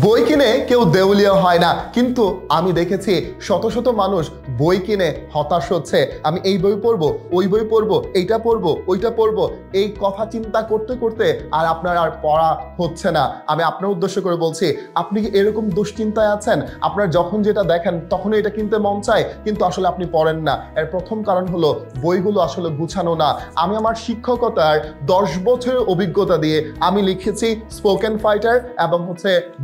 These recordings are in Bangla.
বই কিনে কেউ দেউলিয়া হয় না, কিন্তু আমি দেখেছি শত শত মানুষ বই কিনে হতাশ হচ্ছে। আমি এই বই পড়বো, ওই বই পড়বো, এইটা পড়বো, ওইটা পড়বো, এই কথা চিন্তা করতে করতে আর আপনার আর পড়া হচ্ছে না। আমি আপনার উদ্দেশ্য করে বলছি, আপনি কি এরকম দুশ্চিন্তায় আছেন? আপনার যখন যেটা দেখেন তখনই এটা কিনতে মন চায়, কিন্তু আসলে আপনি পড়েন না। এর প্রথম কারণ হলো বইগুলো আসলে গুছানো না। আমি আমার শিক্ষকতার 10 বছরের অভিজ্ঞতা দিয়ে আমি লিখেছি স্পোকেন ফাইটার এবং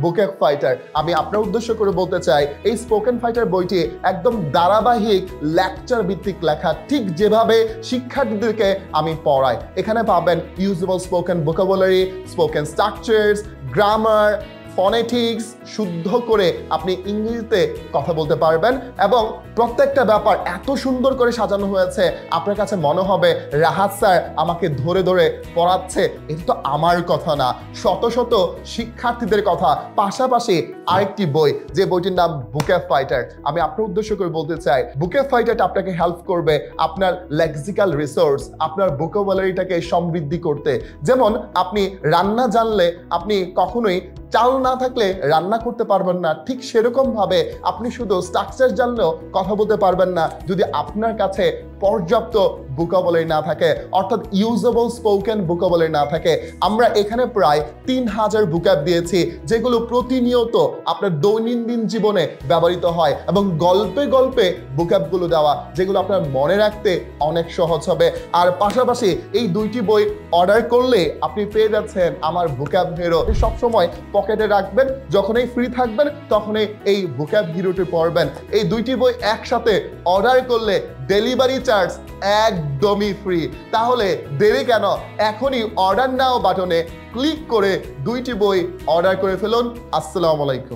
বুকে ফাইটার। আমি আপনার উদ্দেশ্য করে বলতে চাই, এই স্পোকেন ফাইটার বইটি একদম ধারাবাহিক লেকচার ভিত্তিক লেখা, ঠিক যেভাবে শিক্ষার্থীদেরকে আমি পড়াই। এখানে পাবেন usable spoken vocabulary, spoken structures, grammar, phonetics, শুদ্ধ করে আপনি ইংরেজিতে কথা বলতে পারবেন। এবং প্রত্যেকটা ব্যাপার এত সুন্দর করে সাজানো হয়েছে, আপনার কাছে মনে হবে রাহাত স্যার আমাকে ধরে ধরে পড়াচ্ছে। এটা তো আমার কথা না, শত শত শিক্ষার্থীদের কথা। পাশাপাশি আরেকটি বই, যে বইটির নাম বুকে ফাইটার। আমি আপনার উদ্দেশ্য করে বলতে চাই, বুকে ফাইটারটা আপনাকে হেল্প করবে আপনার লেক্সিক্যাল রিসোর্স, আপনার ভোকাবুলারিটাকে সমৃদ্ধি করতে। যেমন আপনি রান্না জানলে আপনি কখনোই চাল না থাকলে রান্না করতে পারবেন না, ঠিক সেরকম ভাবে আপনি শুধু স্ট্রাকচার জানলেও কথা বলতে পারবেন না যদি আপনার কাছে পর্যাপ্ত ভোকাবুলারি না থাকে, অর্থাৎ ইউজেবল স্পোকেন ভোকাবুলারি না থাকে। আমরা এখানে প্রায় 3000 ভোকাব দিয়েছি, যেগুলো প্রতিনিয়ত আপনার দৈনন্দিন জীবনে ব্যবহৃত হয়, এবং গল্পে গল্পে ভোকাবগুলো দেওয়া, যেগুলো আপনার মনে রাখতে অনেক সহজ হবে। আর পাশাপাশি এই দুইটি বই অর্ডার করলে আপনি পেয়ে যাচ্ছেন আমার ভোকাব হিরো। সবসময় পকেটে রাখবেন, যখনই ফ্রি থাকবেন তখনই এই ভোকাব হিরোটি পড়বেন। এই দুইটি বই একসাথে অর্ডার করলে ডেলিভারি চার্জ একদমই ফ্রি। তাহলে দেরি কেন? এখনই অর্ডার নাও বাটনে ক্লিক করে দুইটি বই অর্ডার করে ফেলুন। আসসালামু আলাইকুম।